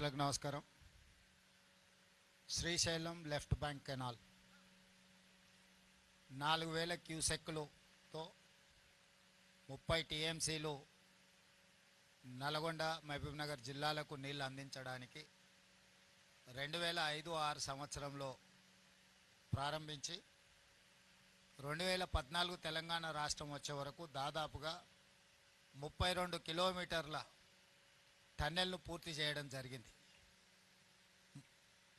మిత్రులకు నమస్కారం. Srisailam left bank canal 4000 క్యూసెక్కులతో 30 టీఎంసీలు నల్గొండ మహబూబ్నగర్ జిల్లాలకు నీళ్లు అందించడానికి 2005-06 సంవత్సరంలో ప్రారంభించి 2014 తెలంగాణ రాష్ట్రం వచ్చే వరకు దాదాపుగా 32 కిలోమీటర్ల టన్నెల్ను పూర్తి చేయడం జరిగింది.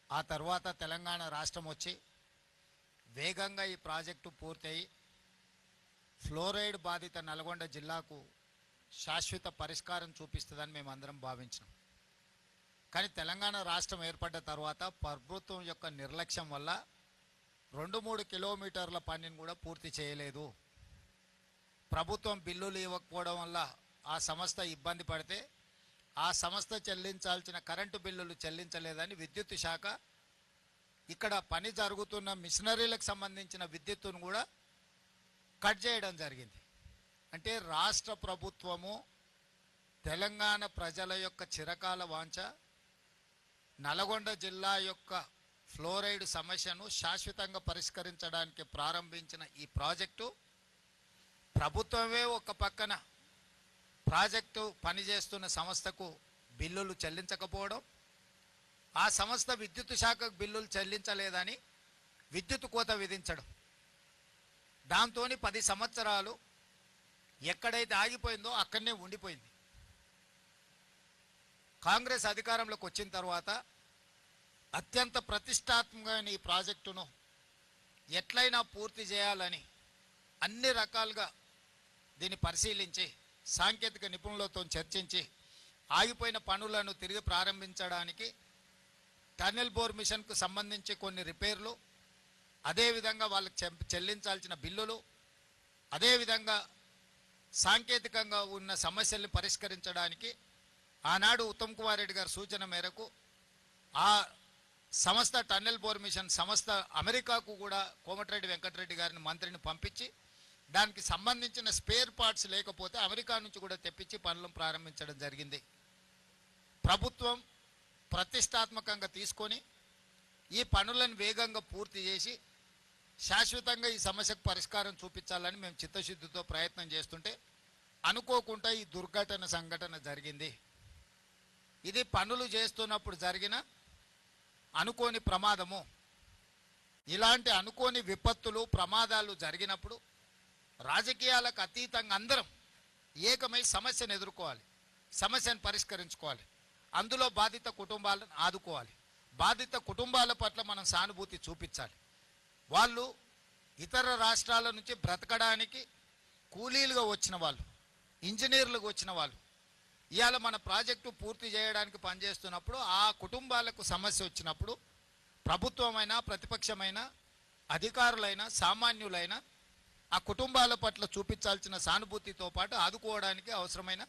ఆ తర్వాత తెలంగాణ రాష్ట్రం వచ్చి వేగంగా ఈ ప్రాజెక్టు పూర్తయి ఫ్లోరైడ్ బాధిత నల్గొండ జిల్లాకు శాశ్వత పరిష్కారం చూపిస్తుందని మేమందరం భావించినాం. కానీ తెలంగాణ రాష్ట్రం ఏర్పడ్డ తర్వాత ప్రభుత్వం యొక్క నిర్లక్ష్యం వల్ల 2-3 కిలోమీటర్ల పనిని కూడా పూర్తి చేయలేదు. ప్రభుత్వం బిల్లులు ఇవ్వకపోవడం వల్ల ఆ సంస్థ ఇబ్బంది పడితే ఆ సంస్థ చెల్లించాల్సిన కరెంటు బిల్లులు చెల్లించలేదని విద్యుత్ శాఖ ఇక్కడ పని జరుగుతున్న మిషనరీలకు సంబంధించిన విద్యుత్తును కూడా కట్ చేయడం జరిగింది. అంటే రాష్ట్ర ప్రభుత్వము తెలంగాణ ప్రజల యొక్క చిరకాల వాంఛ నల్గొండ జిల్లా యొక్క ఫ్లోరైడ్ సమస్యను శాశ్వతంగా పరిష్కరించడానికి ప్రారంభించిన ఈ ప్రాజెక్టు ప్రభుత్వమే ఒక పక్కన ప్రాజెక్టు పనిచేస్తున్న సంస్థకు బిల్లులు చెల్లించకపోవడం, ఆ సంస్థ విద్యుత్ శాఖకు బిల్లులు చెల్లించలేదని విద్యుత్ కోత విధించడం, దాంతో 10 సంవత్సరాలు ఎక్కడైతే ఆగిపోయిందో అక్కడనే ఉండిపోయింది. కాంగ్రెస్ అధికారంలోకి వచ్చిన తర్వాత అత్యంత ప్రతిష్టాత్మకమైన ఈ ప్రాజెక్టును ఎట్లయినా పూర్తి చేయాలని అన్ని రకాలుగా దీన్ని పరిశీలించి సాంకేతిక నిపుణులతో చర్చించి ఆగిపోయిన పనులను తిరిగి ప్రారంభించడానికి టన్నెల్ బోర్ మిషన్కు సంబంధించి కొన్ని రిపేర్లు, అదేవిధంగా వాళ్ళకి చెల్లించాల్సిన బిల్లులు, అదేవిధంగా సాంకేతికంగా ఉన్న సమస్యల్ని పరిష్కరించడానికి ఆనాడు ఉత్తమ్ కుమార్ రెడ్డి గారి సూచన మేరకు ఆ సంస్థ టన్నెల్ బోర్ మిషన్ సంస్థ అమెరికాకు కూడా కోమటిరెడ్డి వెంకటరెడ్డి గారిని మంత్రిని పంపించి దానికి సంబంధించిన స్పేర్ పార్ట్స్ లేకపోతే అమెరికా నుంచి కూడా తెప్పించి పనులను ప్రారంభించడం జరిగింది. ప్రభుత్వం ప్రతిష్టాత్మకంగా తీసుకొని ఈ పనులను వేగంగా పూర్తి చేసి శాశ్వతంగా ఈ సమస్యకు పరిష్కారం చూపించాలని మేము చిత్తశుద్ధితో ప్రయత్నం చేస్తుంటే అనుకోకుండా ఈ సంఘటన జరిగింది. ఇది పనులు చేస్తున్నప్పుడు జరిగిన అనుకోని ప్రమాదము. ఇలాంటి అనుకోని విపత్తులు ప్రమాదాలు జరిగినప్పుడు రాజకీయాలకు అతీతంగా అందరం ఏకమై సమస్యను ఎదుర్కోవాలి, సమస్యను పరిష్కరించుకోవాలి, అందులో బాధిత కుటుంబాలను ఆదుకోవాలి, బాధిత కుటుంబాల పట్ల మనం సానుభూతి చూపించాలి. వాళ్ళు ఇతర రాష్ట్రాల నుంచి బ్రతకడానికి కూలీలుగా వచ్చిన వాళ్ళు, ఇంజనీర్లుగా వచ్చిన వాళ్ళు ఇవాళ మన ప్రాజెక్టు పూర్తి చేయడానికి పనిచేస్తున్నప్పుడు ఆ కుటుంబాలకు సమస్య వచ్చినప్పుడు ప్రభుత్వమైనా ప్రతిపక్షమైనా అధికారులైనా సామాన్యులైనా ఆ కుటుంబాల పట్ల చూపించాల్సిన సానుభూతితో పాటు ఆదుకోవడానికి అవసరమైన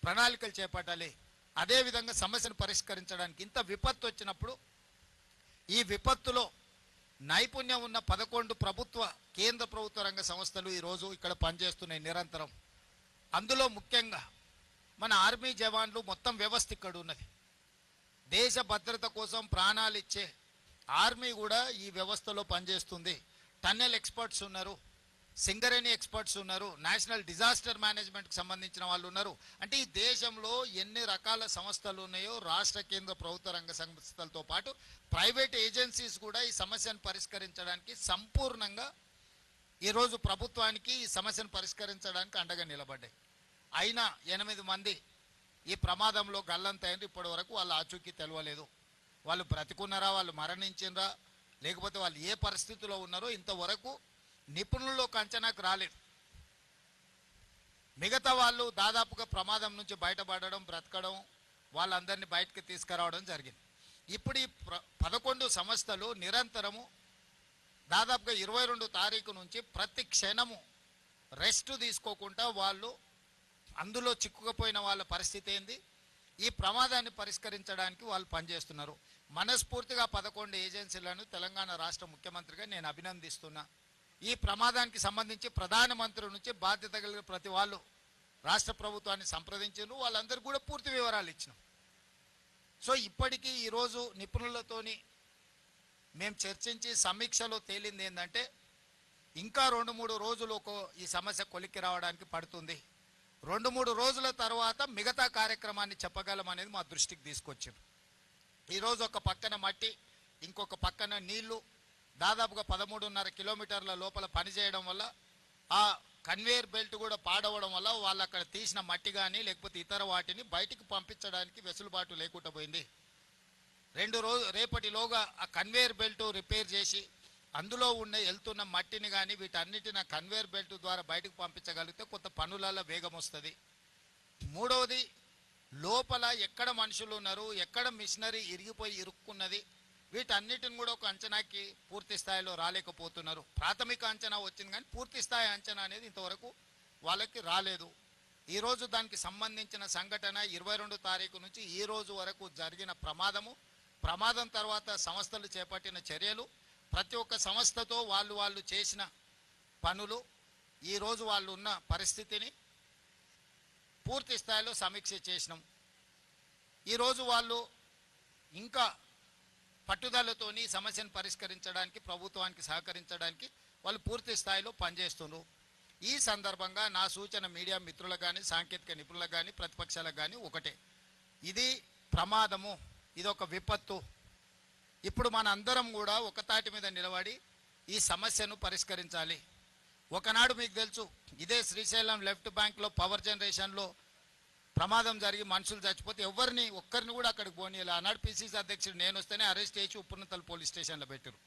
ప్రణాళికలు చేపట్టాలి. అదేవిధంగా సమస్యను పరిష్కరించడానికి ఇంత విపత్తు వచ్చినప్పుడు ఈ విపత్తులో నైపుణ్యం ఉన్న 11 కేంద్ర ప్రభుత్వ రంగ సంస్థలు ఈరోజు ఇక్కడ పనిచేస్తున్నాయి నిరంతరం. అందులో ముఖ్యంగా మన ఆర్మీ జవాన్లు మొత్తం వ్యవస్థ ఇక్కడ ఉన్నది. దేశ భద్రత కోసం ప్రాణాలు ఇచ్చే ఆర్మీ కూడా ఈ వ్యవస్థలో పనిచేస్తుంది. టన్నెల్ ఎక్స్పర్ట్స్ ఉన్నారు, సింగరేణి ఎక్స్పర్ట్స్ ఉన్నారు, నేషనల్ డిజాస్టర్ మేనేజ్మెంట్కి సంబంధించిన వాళ్ళు ఉన్నారు. అంటే ఈ దేశంలో ఎన్ని రకాల సంస్థలు ఉన్నాయో రాష్ట్ర కేంద్ర ప్రభుత్వ రంగ సంస్థలతో పాటు ప్రైవేట్ ఏజెన్సీస్ కూడా ఈ సమస్యను పరిష్కరించడానికి సంపూర్ణంగా ఈరోజు ప్రభుత్వానికి ఈ సమస్యను పరిష్కరించడానికి అండగా నిలబడ్డాయి. అయినా 8 మంది ఈ ప్రమాదంలో గల్లంతైంది. ఇప్పటి వరకు వాళ్ళ ఆచూకీ తెలియలేదు. వాళ్ళు బ్రతికున్నారా, వాళ్ళు మరణించినరా, లేకపోతే వాళ్ళు ఏ పరిస్థితిలో ఉన్నారో ఇంతవరకు నిపుణుల్లోకి అంచనాకు రాలేదు. మిగతా వాళ్ళు దాదాపుగా ప్రమాదం నుంచి బయటపడడం, బ్రతకడం, వాళ్ళందరినీ బయటకు తీసుకురావడం జరిగింది. ఇప్పుడు ఈ 11 సంస్థలు నిరంతరము దాదాపుగా 22 తారీఖు నుంచి ప్రతి క్షణము రెస్ట్ తీసుకోకుండా వాళ్ళు అందులో చిక్కుకుపోయిన వాళ్ళ పరిస్థితి ఏంది, ఈ ప్రమాదాన్ని పరిష్కరించడానికి వాళ్ళు పనిచేస్తున్నారు. మనస్ఫూర్తిగా 11 ఏజెన్సీలను తెలంగాణ రాష్ట్ర ముఖ్యమంత్రిగా నేను అభినందిస్తున్నా. ఈ ప్రమాదానికి సంబంధించి ప్రధానమంత్రి నుంచి బాధ్యత కలిగిన ప్రతి వాళ్ళు రాష్ట్ర ప్రభుత్వాన్ని సంప్రదించారు. వాళ్ళందరూ కూడా పూర్తి వివరాలు ఇచ్చినాం. సో ఇప్పటికీ ఈరోజు నిపుణులతోని మేము చర్చించి సమీక్షలో తేలింది ఏంటంటే ఇంకా 2-3 రోజులు ఈ సమస్య కొలిక్కి రావడానికి పడుతుంది. 2-3 రోజుల తర్వాత మిగతా కార్యక్రమాన్ని చెప్పగలం అనేది మా దృష్టికి తీసుకొచ్చారు. ఈరోజు ఒక పక్కన మట్టి, ఇంకొక పక్కన నీళ్లు, దాదాపుగా 13.5 కిలోమీటర్ల లోపల పనిచేయడం వల్ల ఆ కన్వేయర్ బెల్ట్ కూడా పాడవడం వల్ల వాళ్ళు అక్కడ తీసిన మట్టి కానీ లేకపోతే ఇతర వాటిని బయటికి పంపించడానికి వెసులుబాటు లేకుండా పోయింది. రేపటిలోగా ఆ కన్వేయర్ బెల్ట్ రిపేర్ చేసి అందులో వెళ్తున్న మట్టిని కానీ వీటన్నిటిని కన్వేయర్ బెల్ట్ ద్వారా బయటకు పంపించగలిగితే కొంత పనులలో వేగం వస్తుంది. మూడవది, లోపల ఎక్కడ మనుషులు ఉన్నారు, ఎక్కడ మిషనరీ ఇరుక్కున్నది, వీటన్నిటిని కూడా ఒక అంచనాకి పూర్తి స్థాయిలో రాలేకపోతున్నారు. ప్రాథమిక అంచనా వచ్చింది కానీ పూర్తి స్థాయి అంచనా అనేది ఇంతవరకు వాళ్ళకి రాలేదు. ఈరోజు దానికి సంబంధించిన సంఘటన 22 తారీఖు నుంచి ఈ రోజు వరకు జరిగిన ప్రమాదం తర్వాత సంస్థలు చేపట్టిన చర్యలు, ప్రతి ఒక్క సంస్థతో వాళ్ళు చేసిన పనులు, ఈరోజు వాళ్ళు ఉన్న పరిస్థితిని పూర్తి స్థాయిలో సమీక్ష చేసినాం. ఈరోజు వాళ్ళు ఇంకా పట్టుదలతోని సమస్యను పరిష్కరించడానికి, ప్రభుత్వానికి సహకరించడానికి వాళ్ళు పూర్తి స్థాయిలో పనిచేస్తున్నారు. ఈ సందర్భంగా నా సూచన మీడియా మిత్రులకు కానీ, సాంకేతిక నిపుణులకు కానీ, ప్రతిపక్షాలకు కానీ ఒకటే, ఇది ప్రమాదము, ఇది ఒక విపత్తు. ఇప్పుడు మన అందరం కూడా ఒక తాటి మీద నిలబడి ఈ సమస్యను పరిష్కరించాలి. ఒకనాడు మీకు తెలుసు, ఇదే శ్రీశైలం లెఫ్ట్ బ్యాంక్లో పవర్ జనరేషన్లో ప్రమాదం జరిగి మనుషులు చచ్చిపోతే ఒక్కరిని కూడా అక్కడికి పోనీయాలి. ఆనాడు పిసిసి అధ్యక్షుడు నేను వస్తేనే అరెస్ట్ చేసి ఉప్పునతల్ పోలీస్ స్టేషన్లో పెట్టారు.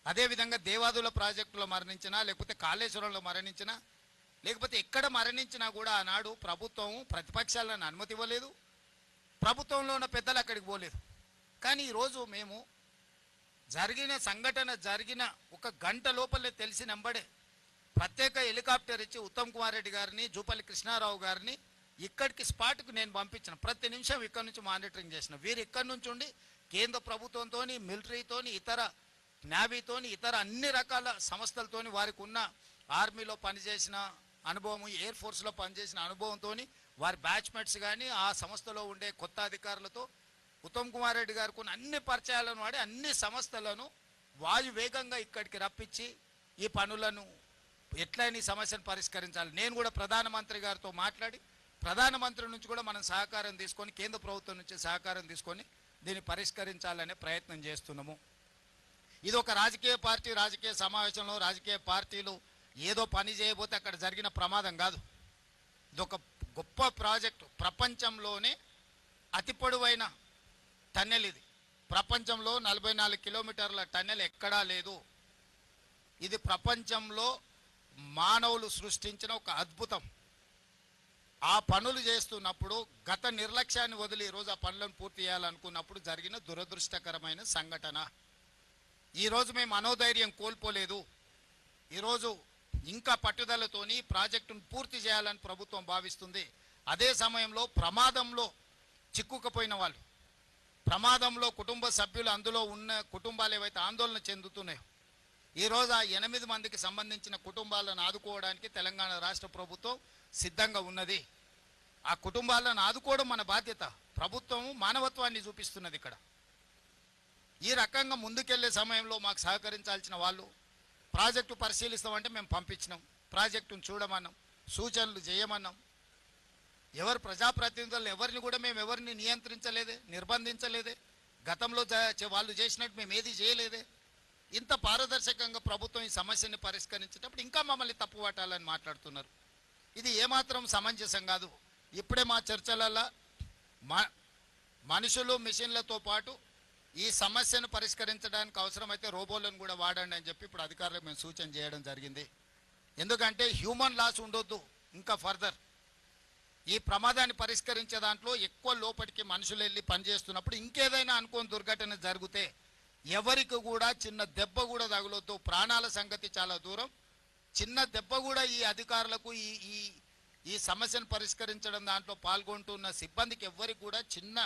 అదేవిధంగా దేవాదుల ప్రాజెక్టులో మరణించినా, లేకపోతే కాళేశ్వరంలో మరణించినా, లేకపోతే ఎక్కడ మరణించినా కూడా ఆనాడు ప్రభుత్వం ప్రతిపక్షాలను అనుమతి ఇవ్వలేదు, ప్రభుత్వంలో ఉన్న పెద్దలు అక్కడికి పోలేదు. కానీ ఈరోజు మేము జరిగిన 1 గంట లోపలే తెలిసినంబడే ప్రత్యేక హెలికాప్టర్ ఇచ్చి ఉత్తమ్ కుమార్ రెడ్డి గారిని, జూపల్లి కృష్ణారావు గారిని ఇక్కడికి స్పాట్కు నేను పంపించిన. ప్రతి నిమిషం ఇక్కడ నుంచి మానిటరింగ్ చేసిన. వీరు ఇక్కడి నుంచి ఉండి కేంద్ర ప్రభుత్వంతో, మిలిటరీతోని, ఇతర నేవీతోని, ఇతర అన్ని రకాల సంస్థలతోని, వారికి ఉన్న ఆర్మీలో పనిచేసిన అనుభవం, ఎయిర్ ఫోర్స్లో పనిచేసిన అనుభవంతో వారి బ్యాచ్మెట్స్ కానీ ఆ సంస్థలో ఉండే కొత్త అధికారులతో ఉత్తమ్ కుమార్ రెడ్డి గారికి ఉన్న అన్ని పరిచయాలను వాడి అన్ని సంస్థలను వాయువేగంగా ఇక్కడికి రప్పించి ఈ పనులను ఎట్లయినా ఈ సమస్యను పరిష్కరించాలి. నేను కూడా ప్రధానమంత్రి గారితో మాట్లాడి ప్రధానమంత్రి నుంచి కూడా మనం సహకారం తీసుకొని, కేంద్ర ప్రభుత్వం నుంచి సహకారం తీసుకొని దీన్ని పరిష్కరించాలనే ప్రయత్నం చేస్తున్నాము. ఇది ఒక రాజకీయ సమావేశంలో రాజకీయ పార్టీలు ఏదో పని చేయబోతే అక్కడ జరిగిన ప్రమాదం కాదు. ఇది ఒక గొప్ప ప్రాజెక్టు. ప్రపంచంలోనే అతి పొడవైన టన్నెల్ ఇది. ప్రపంచంలో 44 కిలోమీటర్ల టన్నెల్ ఎక్కడా లేదు. ఇది ప్రపంచంలో మానవులు సృష్టించిన ఒక అద్భుతం. ఆ పనులు చేస్తున్నప్పుడు గత నిర్లక్ష్యాన్ని వదిలి ఈరోజు ఆ పనులను పూర్తి చేయాలనుకున్నప్పుడు జరిగిన దురదృష్టకరమైన సంఘటన. ఈరోజు మేము మనోధైర్యం కోల్పోలేదు. ఈరోజు ఇంకా పట్టుదలతోని ప్రాజెక్టును పూర్తి చేయాలని ప్రభుత్వం భావిస్తుంది. అదే సమయంలో ప్రమాదంలో చిక్కుకుపోయిన వాళ్ళు, ప్రమాదంలో కుటుంబ సభ్యులు, అందులో ఉన్న కుటుంబాలు ఏవైతే ఆందోళన చెందుతున్నాయో, ఈరోజు ఆ 8 మందికి సంబంధించిన కుటుంబాలను ఆదుకోవడానికి తెలంగాణ రాష్ట్ర ప్రభుత్వం సిద్ధంగా ఉన్నది. ఆ కుటుంబాలను ఆదుకోవడం మన బాధ్యత. ప్రభుత్వం మానవత్వాన్ని చూపిస్తున్నది. ఇక్కడ ఈ రకంగా ముందుకెళ్లే సమయంలో మాకు సహకరించాల్సిన వాళ్ళు ప్రాజెక్టు పరిశీలిస్తామంటే మేము పంపించినాం, ప్రాజెక్టును చూడమన్నాం, సూచనలు చేయమన్నాం. ఎవరు ప్రజాప్రతినిధులు ఎవరిని కూడా మేము ఎవరిని నియంత్రించలేదే, నిర్బంధించలేదే. గతంలో వాళ్ళు చేసినట్టు మేము ఏది చేయలేదే. ఇంత పారదర్శకంగా ప్రభుత్వం ఈ సమస్యని పరిష్కరించేటప్పుడు ఇంకా మమ్మల్ని తప్పుపట్టాలని మాట్లాడుతున్నారు. ఇది ఏమాత్రం సమంజసం కాదు. ఇప్పుడే మా చర్చలలో మనుషులు, మిషన్లతో పాటు ఈ సమస్యను పరిష్కరించడానికి అవసరమైతే రోబోలను కూడా వాడండి అని చెప్పి ఇప్పుడు అధికారులకు మేము సూచన చేయడం జరిగింది. ఎందుకంటే హ్యూమన్ లాస్ ఉండొద్దు. ఇంకా ఫర్దర్ ఈ ప్రమాదాన్ని పరిష్కరించే దాంట్లో ఎక్కువ లోపలికి మనుషులు వెళ్ళి పనిచేస్తున్నప్పుడు ఇంకేదైనా అనుకోని దుర్ఘటన జరిగితే ఎవరికి కూడా చిన్న దెబ్బ కూడా తగలొద్దు. ప్రాణాల సంగతి చాలా దూరం. చిన్న దెబ్బ కూడా ఈ అధికారులకు ఈ సమస్యను పరిష్కరించడం దాంట్లో పాల్గొంటున్న సిబ్బందికి ఎవరికి కూడా చిన్న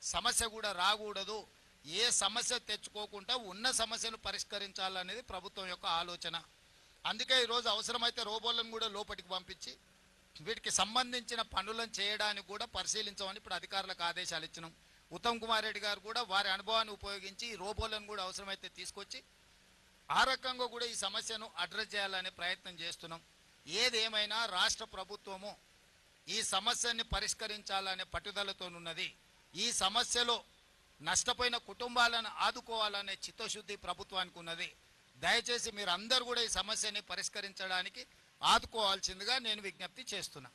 సమస్య కూడా రాకూడదు. ఏ సమస్య తెచ్చుకోకుండా ఉన్న సమస్యను పరిష్కరించాలనేది ప్రభుత్వం యొక్క ఆలోచన. అందుకే ఈరోజు అవసరమైతే రోబోలను కూడా లోపలికి పంపించి వీటికి సంబంధించిన పనులను చేయడానికి కూడా పరిశీలించమని ఇప్పుడు అధికారులకు ఆదేశాలు ఇచ్చినాం. ఉత్తమ్ కుమార్ రెడ్డి గారు కూడా వారి అనుభవాన్ని ఉపయోగించి ఈ రోబోలను కూడా అవసరమైతే తీసుకొచ్చి ఆ రకంగా కూడా ఈ సమస్యను అడ్రస్ చేయాలనే ప్రయత్నం చేస్తున్నాం. ఏదేమైనా రాష్ట్ర ప్రభుత్వము ఈ సమస్యని పరిష్కరించాలనే పట్టుదలతోనున్నది. ఈ సమస్యలో నష్టపోయిన కుటుంబాలను ఆదుకోవాలనే చిత్తశుద్ధి ప్రభుత్వానికి ఉన్నది. దయచేసి మీరు అందరూ కూడా ఈ సమస్యని పరిష్కరించడానికి ఆదుకోవాల్సిందిగా నేను విజ్ఞప్తి చేస్తున్నా.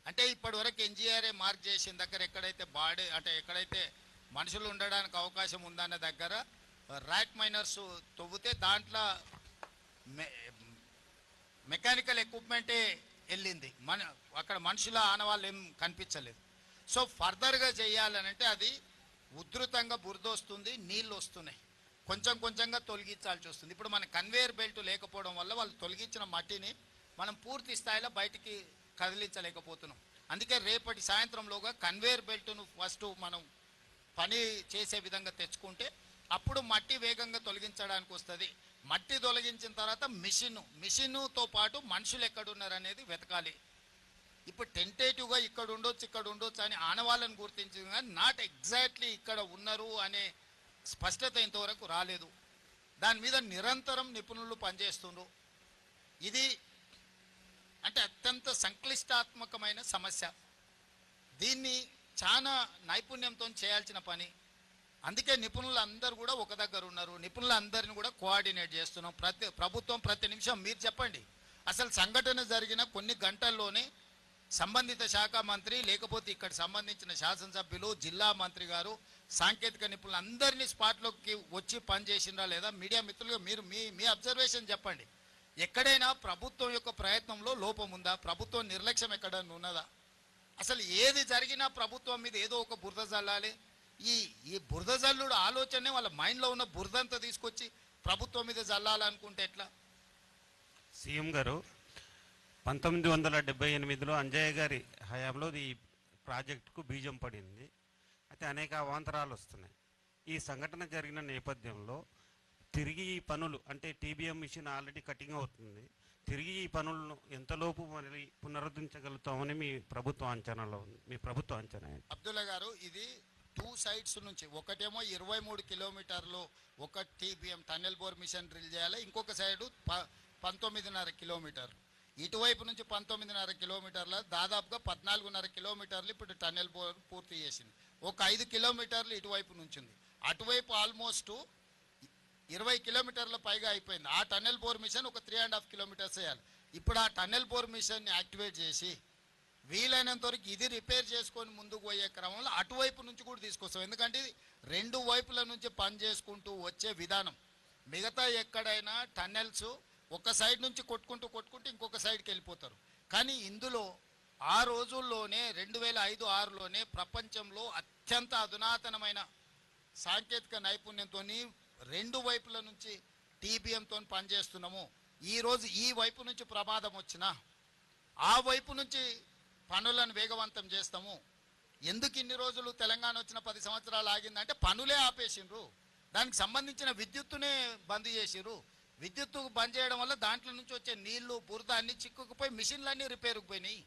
అంటే ఇప్పటి వరకు ఎన్జిఆర్ఏ మార్క్ చేసిన దగ్గర ఎక్కడైతే బాడీ అంటే ఎక్కడైతే మనుషులు ఉండడానికి అవకాశం ఉందన్న దగ్గర ర్యాక్ మైనర్స్ తవ్వితే దాంట్లో మెకానికల్ ఎక్విప్మెంటే వెళ్ళింది, అక్కడ మనుషుల ఆనవాళ్ళు ఏం కనిపించలేదు. సో ఫర్దర్గా చేయాలనంటే అది ఉధృతంగా బురద వస్తుంది, నీళ్ళు వస్తున్నాయి, కొంచెం కొంచెంగా తొలగించాల్సి వస్తుంది. ఇప్పుడు మన కన్వేయర్ బెల్ట్ లేకపోవడం వల్ల వాళ్ళు తొలగించిన మట్టిని మనం పూర్తి స్థాయిలో బయటికి కదిలించలేకపోతున్నాం. అందుకే రేపటి సాయంత్రంలోగా కన్వేయర్ బెల్ట్ను ఫస్ట్ మనం పని చేసే విధంగా తెచ్చుకుంటే అప్పుడు మట్టి వేగంగా తొలగించడానికి వస్తుంది. మట్టి తొలగించిన తర్వాత మిషన్తో పాటు మనుషులు ఎక్కడున్నారు అనేది వెతకాలి. ఇప్పుడు టెంటేటివ్గా ఇక్కడ ఉండొచ్చు అని ఆనవాళ్ళని గుర్తించింది, కానీ నాట్ ఎగ్జాక్ట్లీ ఇక్కడ ఉన్నారు అనే స్పష్టత ఇంతవరకు రాలేదు. దాని మీద నిరంతరం నిపుణులు పనిచేస్తున్నారు. ఇది అంటే అత్యంత సంక్లిష్టాత్మకమైన సమస్య. దీన్ని చాలా నైపుణ్యంతో చేయాల్సిన పని. అందుకే నిపుణులు అందరూ కూడా ఒక దగ్గర ఉన్నారు. నిపుణులందరినీ కూడా కోఆర్డినేట్ చేస్తున్నాం. ప్రభుత్వం ప్రతి నిమిషం మీరు చెప్పండి, అసలు సంఘటన జరిగిన కొన్ని గంటల్లోనే సంబంధిత శాఖ మంత్రి లేకపోతే ఇక్కడ సంబంధించిన శాసనసభ్యులు, జిల్లా మంత్రి గారు, సాంకేతిక నిపుణులు అందరినీ స్పాట్లోకి వచ్చి పనిచేసిందా లేదా? మీడియా మిత్రులుగా మీరు మీ అబ్జర్వేషన్ చెప్పండి. ఎక్కడైనా ప్రభుత్వం యొక్క ప్రయత్నంలో లోపం ఉందా? ప్రభుత్వం నిర్లక్ష్యం ఎక్కడైనా ఉన్నదా? అసలు ఏది జరిగినా ప్రభుత్వం మీద ఏదో ఒక బురద జల్లాలి. ఈ బురద జల్లుడు ఆలోచనే వాళ్ళ మైండ్లో ఉన్న బురదంతా తీసుకొచ్చి ప్రభుత్వం మీద జల్లాలనుకుంటే ఎట్లా? సీఎం గారు 1978లో అంజయ్య గారి హయాంలో ఈ ప్రాజెక్టుకు బీజం పడింది. అయితే అనేక అవాంతరాలు వస్తున్నాయి. ఈ సంఘటన జరిగిన నేపథ్యంలో తిరిగి ఈ పనులు అంటే టీబీఎం మిషన్ ఆల్రెడీ కటింగ్ అవుతుంది, తిరిగి ఈ పనులను ఎంతలోపు మళ్ళీ పునరుద్ధరించగలుగుతామని మీ ప్రభుత్వ అంచనాలో ఉంది. మీ ప్రభుత్వ అంచనా అబ్దుల్లా గారు, ఇది 2 సైడ్స్ నుంచి ఒకటేమో 23 కిలోమీటర్లు ఒక TBM tunnel bore machine drill చేయాలి, ఇంకొక సైడు 19.5 కిలోమీటర్లు. ఇటువైపు నుంచి 19.5 కిలోమీటర్ల దాదాపుగా 14.5 కిలోమీటర్లు ఇప్పుడు టన్నెల్ బోర్ పూర్తి చేసింది. ఒక 5 కిలోమీటర్లు ఇటువైపు నుంచి ఉంది. అటువైపు ఆల్మోస్ట్ 20 కిలోమీటర్ల పైగా అయిపోయింది. ఆ టన్నెల్ బోర్ మిషన్ ఒక 3.5 కిలోమీటర్స్ వేయాలి. ఇప్పుడు ఆ టన్నెల్ బోర్ మిషన్ని యాక్టివేట్ చేసి వీలైనంత వరకు ఇది రిపేర్ చేసుకొని ముందుకు పోయే క్రమంలో అటువైపు నుంచి కూడా తీసుకొస్తాం. ఎందుకంటే ఇది 2 వైపుల నుంచి పని చేసుకుంటూ వచ్చే విధానం. మిగతా ఎక్కడైనా టన్నెల్స్ ఒక సైడ్ నుంచి కొట్టుకుంటూ ఇంకొక సైడ్కి వెళ్ళిపోతారు. కానీ ఇందులో ఆ రోజుల్లోనే 2005-6లోనే ప్రపంచంలో అత్యంత అధునాతనమైన సాంకేతిక నైపుణ్యంతో 2 వైపుల నుంచి టీబీఎంతో పనిచేస్తున్నాము. ఈరోజు ఈ వైపు నుంచి ప్రమాదం వచ్చినా ఆ వైపు నుంచి పనులను వేగవంతం చేస్తాము. ఎందుకు ఇన్ని రోజులు తెలంగాణ వచ్చిన 10 సంవత్సరాలు ఆగిందంటే పనులే ఆపేసిండ్రు, దానికి సంబంధించిన విద్యుత్తునే బంద్ చేసిర్రు. విద్యుత్తు బంద్ చేయడం వల్ల దాంట్లో నుంచి వచ్చే నీళ్లు బురద అన్ని చిక్కుకుపోయి మిషన్లన్నీ రిపేర్కి పోయినాయి.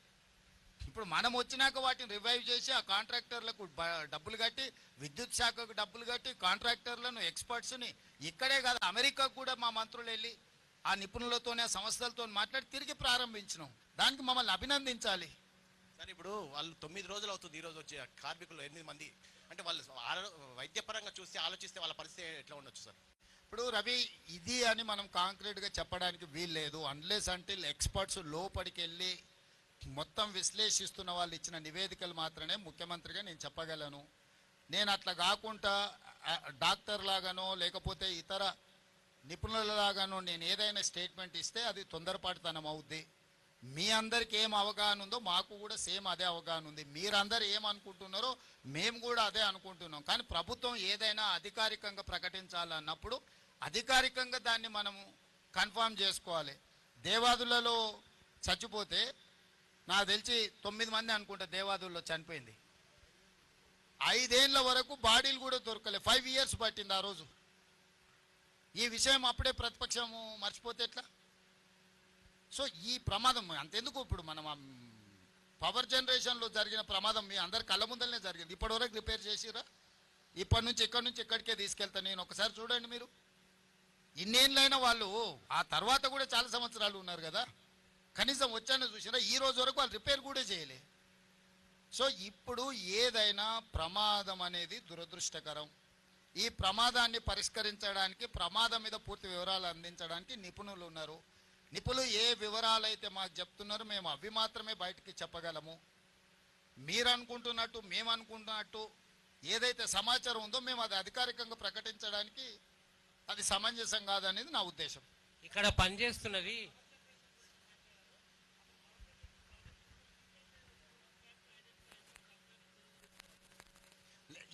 ఇప్పుడు మనం వచ్చినాక వాటిని రివైవ్ చేసి ఆ కాంట్రాక్టర్లకు డబ్బులు కట్టి, విద్యుత్ శాఖకు డబ్బులు కట్టి, కాంట్రాక్టర్లను ఎక్స్పర్ట్స్ని ఇక్కడే కాదు అమెరికాకు కూడా మా మంత్రులు వెళ్ళి ఆ నిపుణులతోనే ఆ సంస్థలతో మాట్లాడి తిరిగి ప్రారంభించినాం. దానికి మమ్మల్ని అభినందించాలి. సార్, ఇప్పుడు వాళ్ళు 9 రోజులు అవుతుంది. ఈరోజు వచ్చే కార్మికులు 8 మంది, అంటే వాళ్ళు వైద్యపరంగా చూస్తే ఆలోచిస్తే వాళ్ళ పరిస్థితి ఎట్లా ఉండొచ్చు సార్? ఇప్పుడు రవి, ఇది అని మనం కాంక్రీట్గా చెప్పడానికి వీల్లేదు. అన్లెస్ అంటిల్ ఎక్స్పర్ట్స్ లోపలికి వెళ్ళి మొత్తం విశ్లేషిస్తున్న వాళ్ళు ఇచ్చిన నివేదికలు మాత్రమే ముఖ్యమంత్రిగా నేను చెప్పగలను. నేను అట్లా కాకుండా డాక్టర్ లాగానో లేకపోతే ఇతర నిపుణులలాగానో నేను ఏదైనా స్టేట్మెంట్ ఇస్తే అది తొందరపాటుతనం అవుద్ది. మీ అందరికి ఏం అవగాహన ఉందో మాకు కూడా సేమ్ అదే అవగాహన ఉంది. మీరందరూ ఏమనుకుంటున్నారో మేము కూడా అదే అనుకుంటున్నాం. కానీ ప్రభుత్వం ఏదైనా అధికారికంగా ప్రకటించాలన్నప్పుడు అధికారికంగా దాన్ని మనము కన్ఫర్మ్ చేసుకోవాలి. దేవాదులలో చచ్చిపోతే నాకు తెలిసి 9 మంది అనుకుంటా దేవాదుల్లో చనిపోయింది. 5 ఏళ్ల వరకు బాడీలు కూడా దొరకలే. 5 years పట్టింది ఆ రోజు. ఈ విషయం అప్పుడే ప్రతిపక్షము మర్చిపోతే ఎట్లా? సో ఈ ప్రమాదం అంతెందుకు, ఇప్పుడు మనం పవర్ జనరేషన్లో జరిగిన ప్రమాదం మీ అందరి కళ్ళ ముందరనే జరిగింది. ఇప్పటివరకు రిపేర్ చేసిరా? ఇప్పటి నుంచి ఇక్కడికే తీసుకెళ్తా నేను. ఒకసారి చూడండి మీరు, ఇన్నేళ్ళైనా వాళ్ళు ఆ తర్వాత కూడా చాలా సంవత్సరాలు ఉన్నారు కదా, కనీసం వచ్చానో చూసినా ఈ రోజు వరకు వాళ్ళు రిపేర్ కూడా చేయలే. సో ఇప్పుడు ఏదైనా ప్రమాదం అనేది దురదృష్టకరం. ఈ ప్రమాదాన్ని పరిష్కరించడానికి, ప్రమాదం మీద పూర్తి వివరాలు అందించడానికి నిపుణులు ఉన్నారు. నిపుణులు ఏ వివరాలు అయితే మాకు చెప్తున్నారో మేము అవి మాత్రమే బయటికి చెప్పగలము. మీరు అనుకుంటున్నట్టు, మేము అనుకుంటున్నట్టు ఏదైతే సమాచారం ఉందో మేము అది అధికారికంగా ప్రకటించడానికి అది సమంజసం కాదనేది నా ఉద్దేశం. ఇక్కడ పనిచేస్తున్నది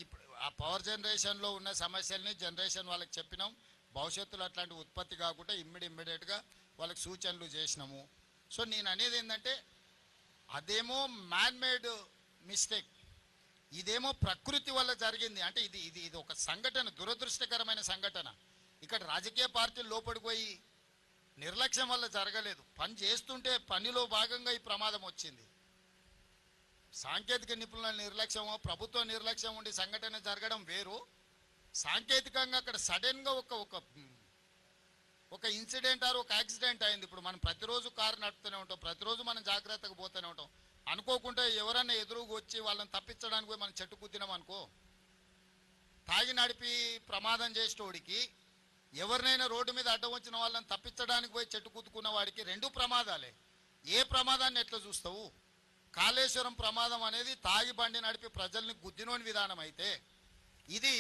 ఇప్పుడు ఆ పవర్ జనరేషన్లో ఉన్న సమస్యల్ని జనరేషన్ వాళ్ళకి చెప్పినాం. భవిష్యత్తులో అట్లాంటి ఉత్పత్తి కాకుండా ఇమ్మీడియట్గా వాళ్ళకి సూచనలు చేసినాము. సో నేను అనేది ఏంటంటే అదేమో మ్యాన్ మేడ్ మిస్టేక్, ఇదేమో ప్రకృతి వల్ల జరిగింది. అంటే ఇది ఇది ఇది ఒక సంఘటన, దురదృష్టకరమైన సంఘటన. ఇక్కడ రాజకీయ పార్టీలు లోపలికి పోయి నిర్లక్ష్యం వల్ల జరగలేదు. పని చేస్తుంటే పనిలో భాగంగా ఈ ప్రమాదం వచ్చింది. సాంకేతిక నిపుణుల నిర్లక్ష్యమో, ప్రభుత్వ నిర్లక్ష్యం ఉండి సంఘటన జరగడం వేరు. సాంకేతికంగా అక్కడ సడన్గా ఒక ఇన్సిడెంట్ ఆర్ ఒక యాక్సిడెంట్ అయింది. ఇప్పుడు మనం ప్రతిరోజు కారు నడుపుతూనే ఉంటాం, ప్రతిరోజు మనం జాగ్రత్తగా పోతూనే ఉంటాం. అనుకోకుండా ఎవరన్నా ఎదురుగా వచ్చి వాళ్ళని తప్పించడానికి పోయి మనం చెట్టు కుద్దినాం అనుకో, తాగి నడిపి ప్రమాదం చేసేటోడికి, ఎవరినైనా రోడ్డు మీద అడ్డం వచ్చిన వాళ్ళని తప్పించడానికి పోయి చెట్టు కుట్టుకున్న వాడికి రెండు ప్రమాదాలే. ఏ ప్రమాదాన్ని ఎట్లా చూస్తావు? కాళేశ్వరం ప్రమాదం అనేది తాగి బండి నడిపి ప్రజల్ని గుద్దినోని విధానం అయితే, ఇది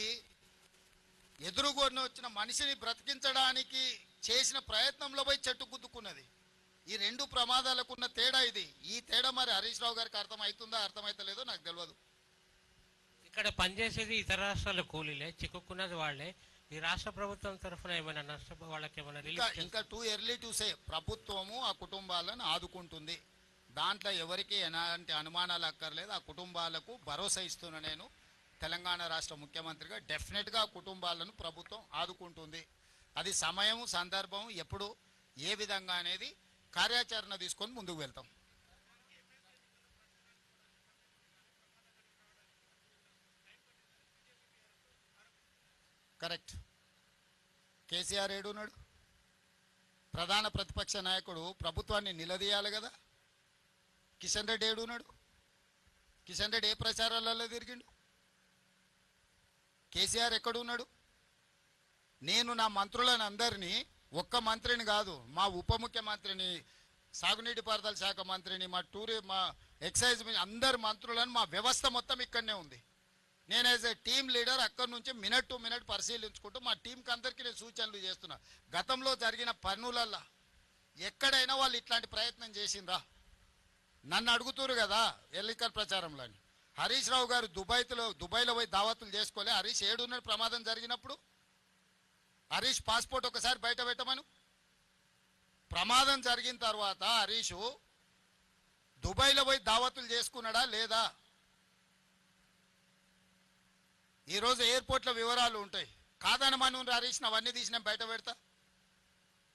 ఎదురుగొన్న వచ్చిన మనిషిని బ్రతికించడానికి చేసిన ప్రయత్నంలో పోయి చెట్టు గుద్దుకున్నది. ఈ రెండు ప్రమాదాలకున్న తేడా ఇది. ఈ తేడా మరి హరీష్ రావు గారికి అర్థమవుతుందా అర్థమైతలేదో నాకు తెలియదు. ఇక్కడ పనిచేసేది ఇతర రాష్ట్రాల కూలీలే, చిక్కుకున్నది వాళ్ళే. ఈ రాష్ట్ర ప్రభుత్వం తరఫున ఏమైనా నష్టపో వాళ్ళకి ఏమైనా ఇంకా టూ ఎర్లీ టు సే. ప్రభుత్వము ఆ కుటుంబాలను ఆదుకుంటుంది, దాంట్లో ఎవరికి ఎలాంటి అనుమానాలు అక్కర్లేదు. ఆ కుటుంబాలకు భరోసా ఇస్తున్నా నేను తెలంగాణ రాష్ట్ర ముఖ్యమంత్రిగా. డెఫినెట్గా ఆ కుటుంబాలను ప్రభుత్వం ఆదుకుంటుంది. అది సమయం, సందర్భం, ఎప్పుడు, ఏ విధంగా అనేది కార్యాచరణ తీసుకొని ముందుకు వెళ్తాం. కరెక్ట్. కేసీఆర్ ఏడున్నాడు? ప్రధాన ప్రతిపక్ష నాయకుడు ప్రభుత్వాన్ని నిలదీయాలి కదా. కిషన్ రెడ్డి ఏడున్నాడు? కిషన్ రెడ్డి ఏ ప్రచారాలలో తిరిగిండు? కేసీఆర్ ఎక్కడున్నాడు? నేను నా మంత్రులను అందరినీ, ఒక్క మంత్రిని కాదు, మా ఉప ముఖ్యమంత్రిని, సాగునీటి పారుదల శాఖ మంత్రిని, మా ఎక్సైజ్ అందరు మంత్రులను, మా వ్యవస్థ మొత్తం ఇక్కడనే ఉంది. నేను యాజ్ ఏ టీమ్ లీడర్ అక్కడి నుంచి మినిట్ టు మినిట్ పరిశీలించుకుంటూ మా టీంకి అందరికీ నేను సూచనలు చేస్తున్నా. గతంలో జరిగిన పనులల్లో ఎక్కడైనా వాళ్ళు ఇట్లాంటి ప్రయత్నం చేసిండ్రా? నన్ను అడుగుతురు కదా ఎన్నికల ప్రచారంలో. హరీష్ రావు గారు దుబాయ్లో పోయి దావతులు చేసుకోలే. హరీష్ ఏడున్నాడు ప్రమాదం జరిగినప్పుడు? హరీష్ పాస్పోర్ట్ ఒకసారి బయట పెట్టమను. ప్రమాదం జరిగిన తర్వాత హరీష్ దుబాయ్లో పోయి దావతులు చేసుకున్నాడా లేదా? ఈరోజు ఎయిర్పోర్ట్లో వివరాలు ఉంటాయి. కాదనమను హరీష్, అవన్నీ తీసిన బయట పెడతా.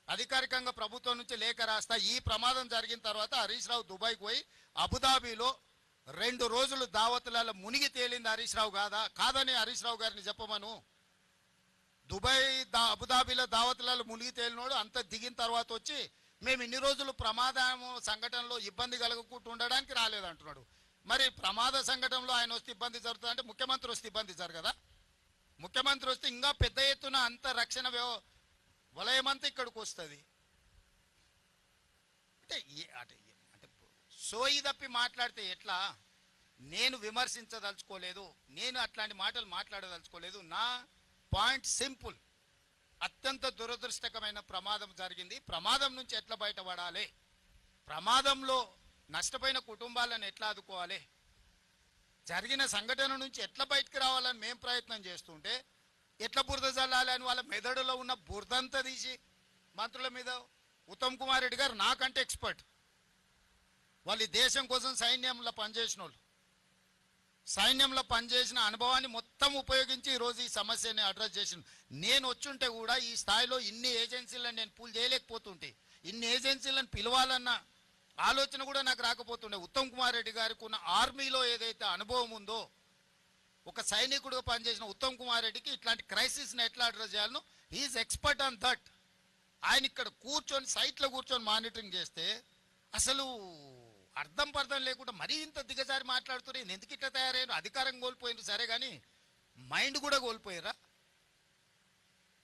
అధికారికంగా ప్రభుత్వం నుంచి లేఖ రాస్తా. ఈ ప్రమాదం జరిగిన తర్వాత హరీష్ రావు దుబాయ్కి పోయి అబుదాబిలో 2 రోజులు దావతులలో మునిగి తేలింది హరీష్ రావు కాదని హరీష్ రావు గారిని చెప్పమను. అబుదాబిలో దావతులలో మునిగి తేలినోడు అంత దిగిన తర్వాత వచ్చి మేము ఇన్ని రోజులు ప్రమాదం సంఘటనలో ఇబ్బంది కలగకుండా ఉండడానికి రాలేదంటున్నాడు. మరి ప్రమాద సంఘటనలో ఆయన వస్తే ఇబ్బంది జరుగుతుంది అంటే ముఖ్యమంత్రి వస్తే ఇబ్బంది జరగదా? ముఖ్యమంత్రి వస్తే ఇంకా పెద్ద ఎత్తున అంత రక్షణ వలయమంతా ఇక్కడికి వస్తుంది. అంటే సోయి తప్పి మాట్లాడితే ఎట్లా? నేను విమర్శించదలుచుకోలేదు, నేను అట్లాంటి మాటలు మాట్లాడదలుచుకోలేదు. నా పాయింట్ సింపుల్. అత్యంత దురదృష్టకరమైన ప్రమాదం జరిగింది. ప్రమాదం నుంచి ఎట్లా బయటపడాలి, ప్రమాదంలో నష్టపోయిన కుటుంబాలను ఎట్లా ఆదుకోవాలి, జరిగిన సంఘటన నుంచి ఎట్లా బయటకు రావాలని మేము ప్రయత్నం చేస్తుంటే ఎట్లా బురద జల్లాలి అని వాళ్ళ మెదడులో ఉన్న బురదంతా తీసి మంత్రుల మీద. ఉత్తమ్ కుమార్ రెడ్డి గారు నాకంటే ఎక్స్పర్ట్. వాళ్ళు దేశం కోసం సైన్యంలో పనిచేసిన వాళ్ళు. సైన్యంలో పనిచేసిన అనుభవాన్ని మొత్తం ఉపయోగించి ఈరోజు ఈ సమస్యని అడ్రస్ చేసిన. నేను వచ్చుంటే కూడా ఈ స్థాయిలో ఇన్ని ఏజెన్సీలను నేను పూల్ చేయలేకపోతుంటే, ఇన్ని ఏజెన్సీలను పిలవాలన్న ఆలోచన కూడా నాకు రాకపోతుండే. ఉత్తమ్ కుమార్ రెడ్డి గారికి ఉన్న ఆర్మీలో ఏదైతే అనుభవం ఉందో, ఒక సైనికుడిగా పనిచేసిన ఉత్తమ్ కుమార్ రెడ్డికి ఇట్లాంటి క్రైసిస్ని ఎట్లా అడ్రస్ చేయాలనో హీఈస్ ఎక్స్పర్ట్ ఆన్ దట్. ఆయన ఇక్కడ కూర్చొని సైట్లో కూర్చొని మానిటరింగ్ చేస్తే అసలు అర్థం పర్థం లేకుండా మరీ ఇంత దిగజారి మాట్లాడుతున్నారు. ఎందుకు ఇట్లా తయారయ్యారు? అధికారం కోల్పోయింది సరే, కానీ మైండ్ కూడా కోల్పోయారా?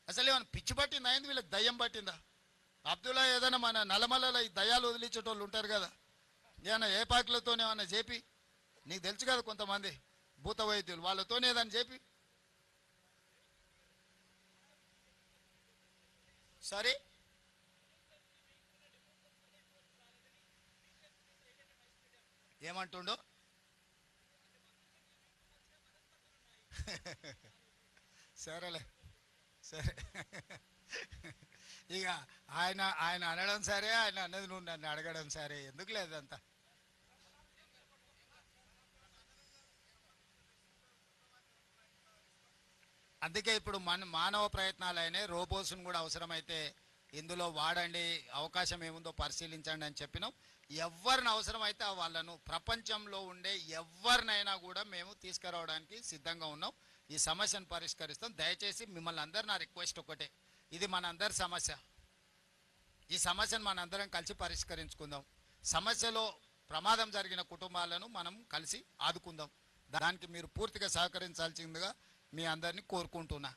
అసలు ఏమైనా పిచ్చి పట్టిందా? అయింది వీళ్ళకి దయ్యం పట్టిందా? అబ్దుల్లా ఏదైనా మన నల్లమల్లలో ఈ దయ్యాలు వదిలించేటోళ్ళు ఉంటారు కదా, ఏమన్నా ఏ పాకులతోనే ఏమన్నా చేపి, నీకు తెలుసు కదా కొంతమంది భూత వైద్యులు, వాళ్ళతోనే ఏదైనా చేపి సరే. ఏమంటుండో సరేలే సరే. ఇక ఆయన అనడం సరే, ఆయన అన్నది నువ్వు నన్ను అడగడం సరే, ఎందుకు లేదంతా. అందుకే ఇప్పుడు మానవ ప్రయత్నాలు అయినాయి. రోబోస్ను కూడా అవసరమైతే ఇందులో వాడండి, అవకాశం ఏముందో పరిశీలించండి అని చెప్పినాం. ఎవరిని అవసరమైతే వాళ్ళను ప్రపంచంలో ఉండే ఎవరినైనా కూడా మేము తీసుకురావడానికి సిద్ధంగా ఉన్నాం. ఈ సమస్యను పరిష్కరిస్తాం. దయచేసి మిమ్మల్ని అందరు నా రిక్వెస్ట్ ఒకటే, ఇది మనందరి సమస్య. ఈ సమస్యను మనందరం కలిసి పరిష్కరించుకుందాం. సమస్యలో ప్రమాదం జరిగిన కుటుంబాలను మనం కలిసి ఆదుకుందాం. దానికి మీరు పూర్తిగా సహకరించాల్సిందిగా మీ అందరినీ కోరుకుంటున్నా.